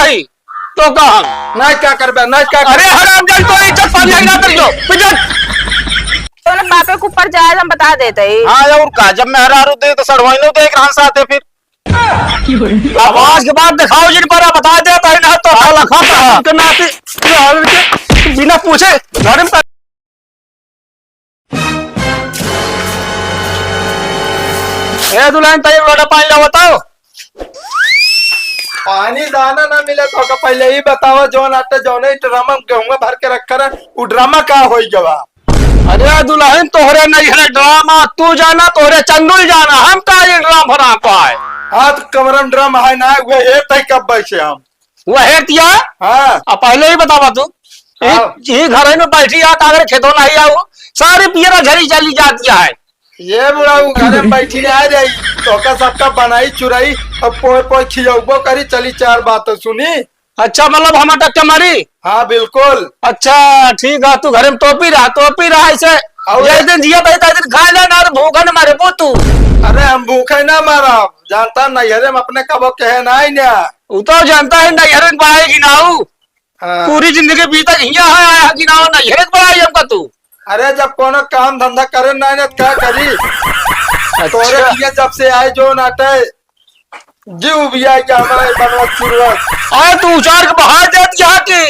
ही तो कहा नहीं क्या करबे नहीं क्या अरे हराम जान तो इज्जत पानी ना करियो पिजन तो ना बापे को ऊपर जाए हम बता देते ही। हाँ और का जब मैं हरारू दे तो सड़वाइनो तो एक रान साथे फिर आवाज के बाद दिखाओ जिन पर बता देता है ना तो साला खाता के नाते बिना पूछे घर में ए दुल्हन तय लोटा पानी ला बताओ पानी दाना ना मिले तो का पहले ही बताओ जोन आटे जोने ड्रामा गेहूं भर के रखा रहा वो ड्रामा का होई गवा। अरे दुल्हन तोहरे नहीं है ड्रामा तू जाना तोहरे चंदुल जाना हम का ये ड्रामा भरा पाए हाथ कमरम ड्राम है ना वो ये तय कब बैठे हम वो है तिया हाँ अब पहले ही बतावा तू ये घर में बैठी आ कागर खेतों नहीं आओ सारी पियरा झरी चली जाती है ये बुढ़ा घर में बैठी नहीं आ जाई तो का सबका बनाई चुराई अब पोए पोए खिलौबो करी चली चार बातें सुनी। अच्छा मतलब हम टक्के मारी हाँ बिल्कुल। अच्छा ठीक है तू घर में टोपी रहा ऐसे जिस दिन जिया भाई दिन खा लेना भूखा न मारे तू अरे हम भूखे ना मारा जानता नैहरे में अपने कबो कहे ना ही ना वो तो जानता है नैहरे में पढ़ाई गिनाऊ हाँ। पूरी जिंदगी बीता यहाँ गिनाओ नैहरे पढ़ाई हमका तू अरे जब कोनो काम धंधा करे ना ना क्या करी तोरे लिए जब से आए जो नाटे जीव भी आए क्या हमारे बनवत शुरुआत अरे तू उचार के बाहर देती यहाँ की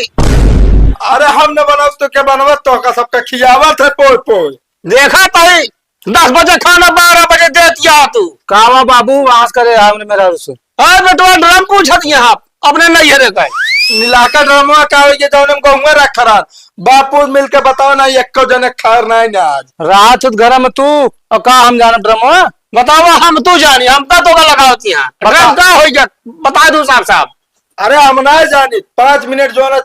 अरे हम न बनाओ तो क्या बनवत तो का सबका खियावत है पोय पोय देखा ताई 10 बजे खाना 12 बजे देती तू कावा बाबू आस करे हमने मेरा रुसु अरे बेटवा ड्रम पूछत यहाँ अपने नैहरे का नीलाका ड्रामा का हो जौन गहुआ रखा रहा बापू मिल के बताओ ना एक जने खार ना ना आज रात घर में तू और का हम जाना ड्रमो बताओ हम तू जानी हम तो लगावती यहाँ ड्रम का हो जा बता दू साहब अरे हम ना जानी 5 मिनट जो ना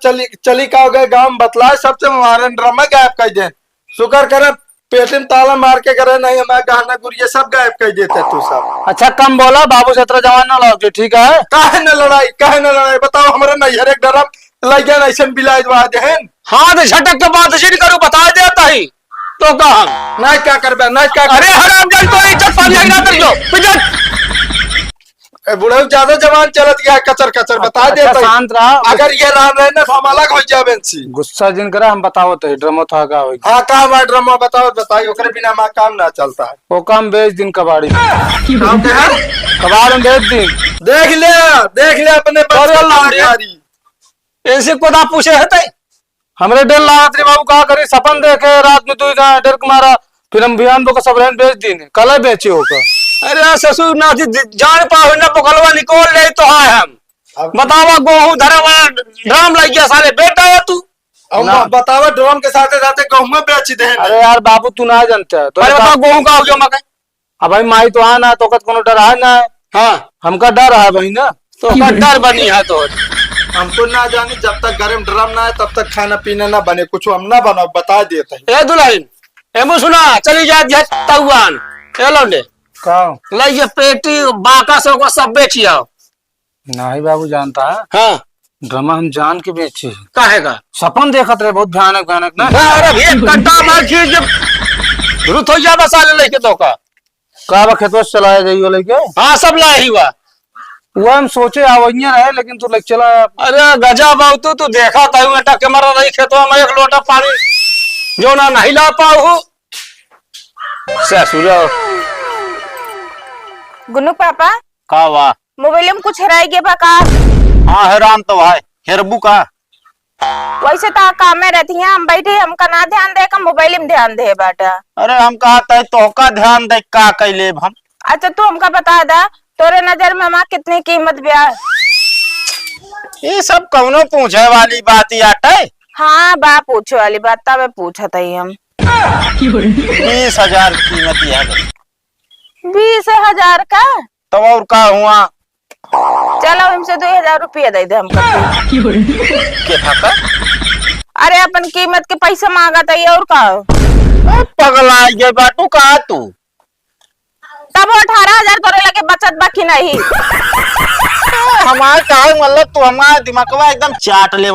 चली का हो गए गाँव बतलाए सबसे हमारे ड्रामा गायब कर दे शुक्र करे पेटी में ताला मार के करे नहीं हमारे गहना गुड़िया सब गायब कर देते तू सब। अच्छा कम बोला बाबू से इतना जवान ना लाओ ठीक है काहे न लड़ाई बताओ हमारे नैहरे डरम लगे ऐसा बिलाज वाहन हाँ तो झटक के बात जी करूँ बता देता ही तो कहा नहीं क्या करबे नहीं क्या अरे हराम जान तो इज्जत पानी ना करियो पिजन बुढ़ऊ ज्यादा जवान चलत गया कचर कचर बता देता अच्छा, शांत रहा अगर ये रान रहे ना तो हम अलग हो जाबे सी गुस्सा जिन करा हम बताओ तो ड्रमो था का होई हाँ का बा ड्रामा बताओ बताइए ओकरे बिना मां काम ना चलता है वो काम बेच दिन कबाड़ी काम के है कबाड़ में बेच दिन देख ले अपने बच्चे ऐसे कोदा पूछे है हमरे डर लागत रे बाबू का करे सपन देखे रात में तू डर के मारा फिर हम बिहान को सब रहन बेच दिन कल बेचे होगा अरे ससुर ना जान पाओ ना पकड़वा निकोल ले तो है हम बतावा गेहूं धरे वाला ड्राम लग गया साले बेटा है तू बतावा ड्राम के साथ साथ गेहूं बेच दे। अरे यार बाबू तू ना जानता है तो बता गेहूं का हो गया मकई अब भाई माई तो आना तो कत कोनो डर है ना हाँ हमका डर है भाई ना तो डर बनी है तो हमको ना जाने जब तक गर्म ड्राम ना है तब तक खाना पीना ना बने कुछ हम ना बनाओ बता देते हैं। ए दुल्हन एमो सुना चली जा तउआन ए लौंडे का लइए पेटी बाका से को सब बेचियो नहीं बाबू जानता है हाँ ड्रामा हम जान के बेचे काहे का सपन देखत रहे बहुत भयानक भयानक ना अरे भी कट्टा मार खींच जब रुत हो जाबा साले लेके तो का बा खेतवा से चलाया जाइयो लेके हाँ सब लाए ही हुआ वो हम सोचे आवैया रहे लेकिन तू लेके चला अरे गजा बाबू तू देखा था टक्के मारा रही खेतवा में एक लोटा पानी जो ना नहीं ला पाऊ ससुर गुन्नू पापा का वाह मोबाइल में कुछ हेराई गया का हाँ हैरान तो है हेरबू का वैसे तो काम में रहती है हम बैठे हमका ना ध्यान दे का मोबाइल में ध्यान दे बेटा। अरे हम कहा तो का ध्यान दे का कैले हम अच्छा तू हमका बता दा तोरे नजर में माँ कितनी कीमत ब्याह ये सब कौनो पूछे वाली बात ही आटे हाँ बा पूछे वाली बात तब पूछा था हम 20,000 कीमत है 20,000 का तो और का हुआ चलो हमसे 2,000 रुपया दे दे हमको के था अरे अपन कीमत के पैसा मांगा था और का पगला ये बाटू कहा तू तब 18,000 तोरे लगे बचत बाकी नहीं हमारे कहा मतलब तू हमारा दिमागवा एकदम चाट ले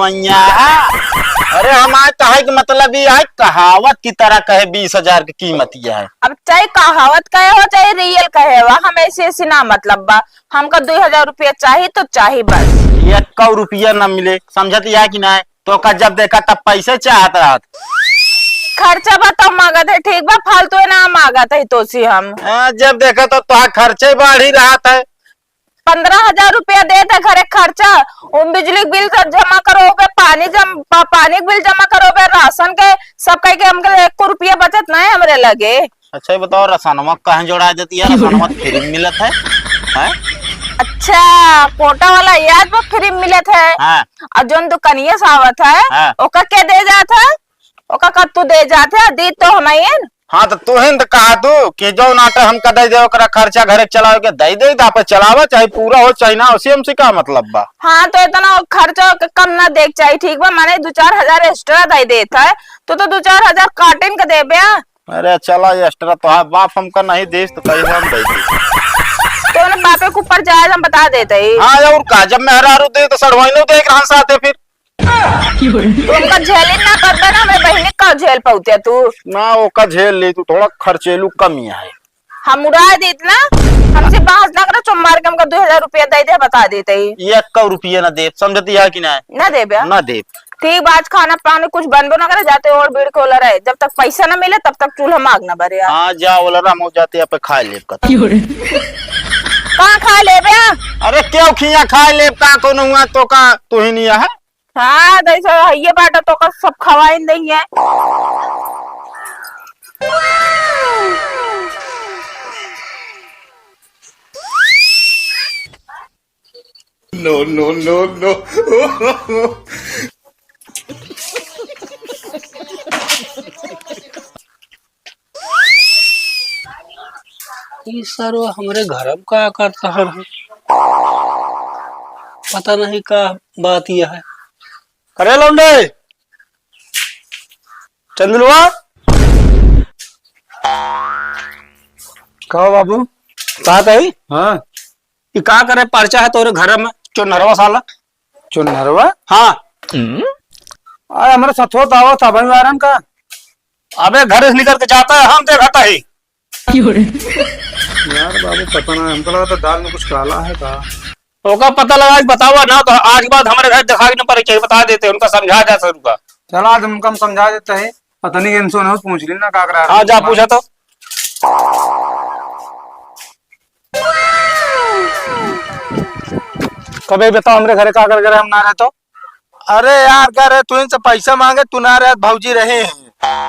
अरे हमारे कहे के मतलब ये है, कहावत की तरह कहे 20,000 की कीमत ये है। अब चाहे कहावत कहे हो चाहे रियल कहे हो, हम ऐसे ऐसे ना मतलब बा, हमका 2,000 रुपया चाहिए तो चाहिए बस। 1 रुपया न मिले समझत या कि ना, तो का जब देखा तब पैसे चाहत रहा। खर्चा बताओ मांगत है, ठीक बा, फालतू है ना मांगत है तो सी हम। जब देखा तो तुहार खर्चे बढ़ ही रहा था। 15,000 रुपया दे थे घरे खर्चा, बिजली बिल जमा करोगे, पानी बिल जमा करोगे, राशन के सब कह के हमके 1 रुपया बचत ना है हमरे लगे। अच्छा ये बताओ रसनवा कहाँ जोड़ा देती है? रसनवा फ्री में मिलत है, हैं? अच्छा कोटा वाला याद बा फ्री में मिलत है। हाँ। और जोन दुकानिया सावत है हाँ। ओका के दे जात है, ओका का तू दे जात है, दी तो हमें। हाँ तो तू हिंद कहा तू कि जो नाटक हम कदे दे ओकरा खर्चा घरे चलावे के दे दे आप चलावा, चाहे पूरा हो चाहे ना, उसी हमसे का मतलब बा। हाँ तो इतना खर्चा कम ना देख चाहिए, ठीक बा, मैंने 2-4 हजार एक्स्ट्रा दे देता है तो 2-4 हजार काटिन के दे बे। अरे चला एक्स्ट्रा तो हाँ, बाप हमका नहीं देस तो कहीं हम दे दे। तो उन्हें बापे के ऊपर जाए हम बता देते ही। हाँ और का जब मेहरारू दे तो सड़वाइनो तो एक रहा साथे फिर तुमका झेली ना कर देना, मैं बहनी का झेल पाऊते तू ना, ओका झेल ले तू, थोड़ा खर्चेलू कमिया है। हम उड़ा देत ना, हमसे बाहर ना करो, चुम मार के हमका 2,000 रुपया दे दे बता देते ही। 1 रुपया ना दे समझती है कि ना? ना दे बे ना दे। ठीक बात, खाना पानी कुछ बनबो ना करे, जाते और भीड़ खोला रहे, जब तक पैसा ना मिले तब तक चूल्हा मांग ना भरे। हाँ जा बोला राम जाते यहाँ पे खा ले कहाँ खा ले बे? अरे क्यों खिया खा ले का को हुआ तो का तू ही नहीं है। हाँ दैसा ये बाटा तो का सब खवाइन नहीं है। No, no, no, no. ये सारो हमारे घर में का करता है, पता नहीं का बात यह है। अरे लौंडे चंदुलवा कहो बाबू। कहा था हाँ ये का करे पर्चा है तोरे घर में चुनरवा साला। चुनरवा? हाँ अरे हमारे सथो दावा था भाई आराम का। अबे घर से निकल के जाता है हम देखा ही। यार बाबू पता ना, हमको लगा था दाल में कुछ काला है का। ओका पता लगा बतावा ना तो आज के बाद हमारे घर दिखा के न पड़े चाहिए, बता देते उनका समझा जा शुरू का। चलो आज हमको हम समझा देते हैं, पता नहीं इनसे ना पूछ ली ना का करा। हाँ जा पूछा तो। कभी बताओ हमरे घरे का कर हम ना रहे तो। अरे यार कह रहे तू इनसे पैसा मांगे, तू ना रहे भाजी रहे हैं,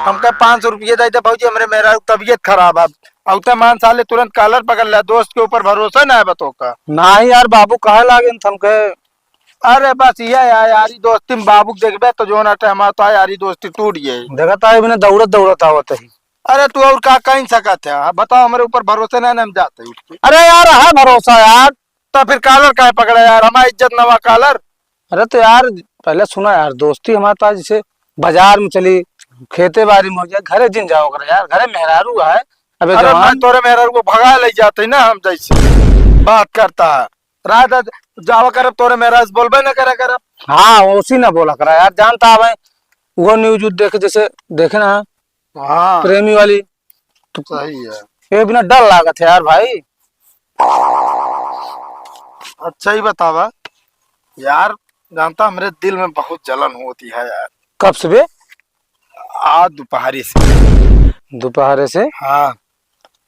हमका 500 रुपये दे दे भाजी, हमरे मेरा तबीयत खराब है। औते मान साले तुरंत कॉलर पकड़ लिया, दोस्त के ऊपर भरोसा ना है बतो का। ना ही यार बाबू कहे लागे थमके। अरे बस ये यारी दोस्ती में बाबू देखबे तो जो ना हमारा तो यारी दोस्ती टूट गई। देखता है बिना दौड़त दौड़त आवत है। अरे तू और का कहीं सकत है, बताओ हमारे ऊपर भरोसा ना हम जाते हैं। अरे यार है भरोसा यार। तो फिर कॉलर काहे पकड़ा यार, हमारी इज्जत नवा कॉलर। अरे तो यार पहले सुना यार, दोस्ती हमारे पास जैसे बाजार में चली, खेते बाड़ी में हो जाए, घरे जिन जाओ कर यार, घरे मेहरारू है। अबे अरे जवान मैं तोरे मेहरा को भगा ले जाते ना, हम जैसे बात करता है रात जावा करब तोरे मेहरा बोलबे न करे करब। हाँ उसी ना बोला करा यार, जानता है वो न्यूज देखे जैसे देखे ना हाँ प्रेमी वाली, तो सही है। ये बिना डर लागत है यार भाई। अच्छा ही बतावा यार, जानता मेरे दिल में बहुत जलन होती है यार। कब से बे? आज दोपहरी से। दोपहर से? हाँ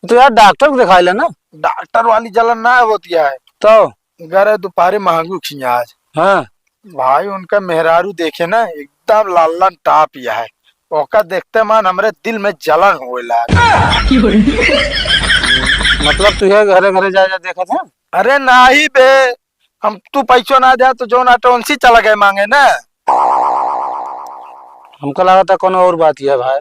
तो यार डॉक्टर को दिखा लेना। डॉक्टर वाली जलन ना होती है तो गरे दोपहरी महंगू खिया आज। हाँ भाई उनका मेहरारू देखे ना एकदम लालन टाप यह है, ओका देखते मान हमरे दिल में जलन होएला। मतलब तू ये घरे घरे जा देखा था? अरे नाही बे, हम तू पैसो ना दे तो जो ना टोनसी चला गए मांगे ना। हमको लगा था कोनो और बात है भाई।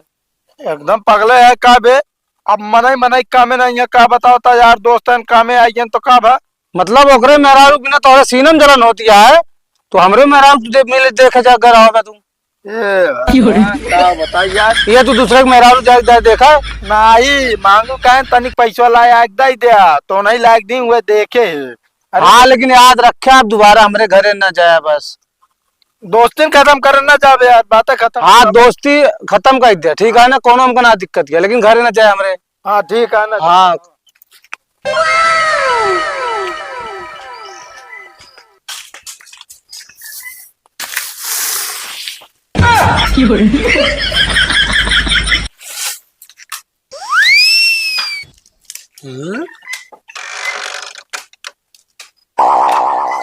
एकदम पगले है का बे, अब मनाई मनाई कामे नहीं है का बताओ ता यार, दोस्त कामे आई तो का भा। मतलब ओकरे मेहरारू बिना तोरे सीनम जलन होती है, तो हमरे मेहरारू तू मिले देखे जा कर आओगे तू। क्या बताइए यार, ये तू दूसरे के मेहरारू जा देखा? नहीं मांगू कहे तनिक पैसा लाया एक दे दिया तो नहीं लायक दी हुए देखे है। हाँ लेकिन याद रखे आप दोबारा हमरे घरे न जाए बस। दोस्ती खत्म करना जावे यार, बातें खत्म। हाँ दोस्ती खत्म कर दिया, ठीक है ना, कोनो हमको ना दिक्कत है, लेकिन घर ना जाए हमरे। हाँ ठीक है ना। हाँ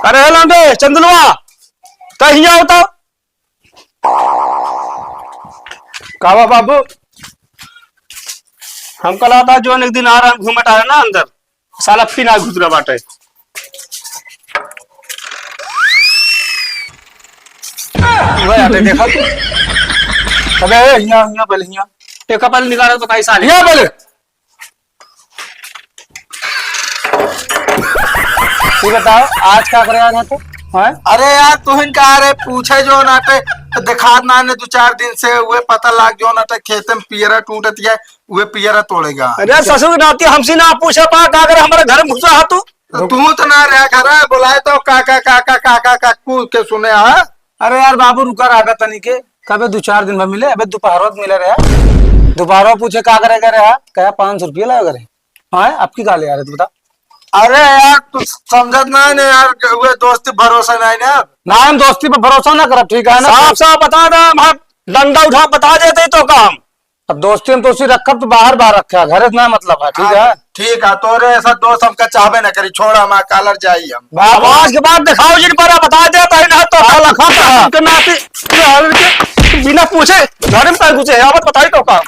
अरे लंबे चंदलवा कहीं आओ तो। कावा बाबू, हम कल आता जो एक दिन आ रहा घूमट आया ना अंदर, साला फिर ना घुस रहा बाटे। वही आते देखा तू। अबे यहाँ पहले यहाँ एक कपल निकाला तो कई साल यहाँ पहले तू बताओ आज क्या करे आना तो है? अरे यार तुहिन कहा रे पूछे जो नाटे दिखा ना ने 2-4 दिन से हुए पता लाग जो नाटे खेते में पियरा टूटत है, वे पियरा तोड़ेगा। अरे ससुर नाती हमसे ना पूछे पा का अगर हमारे घर में घुसा हा तू। तू तो ना रहा घर बुलाए तो काका काका काका काकू के सुने हा। अरे यार बाबू रुका रागा तनी के कबे 2-4 दिन में मिले, अबे दोपहर मिले रहे, दोपहर पूछे का करे रहा, कहा 500 रुपये लगा करे। हाँ आपकी गाली यार तू बता। अरे यार तू समझत ना है यार, वे दोस्ती भरोसा नहीं ना। ना हम दोस्ती पर भरोसा ना करब, ठीक है ना। साफ साफ बता दे, हम डंडा उठा बता देते तो काम। अब दोस्ती हम तो उसी रखब तो बाहर रखा, घर ना मतलब है, ठीक है। ठीक है तोरे ऐसा दोस्त हमका चाहबे ना करी, छोड़ हम कालर जाई हम। आवाज के बाद दिखाओ जिन पर बता देता है ना तो साला खाता है। नाती बिना पूछे घर में घुसे है, अब बताई तो काम।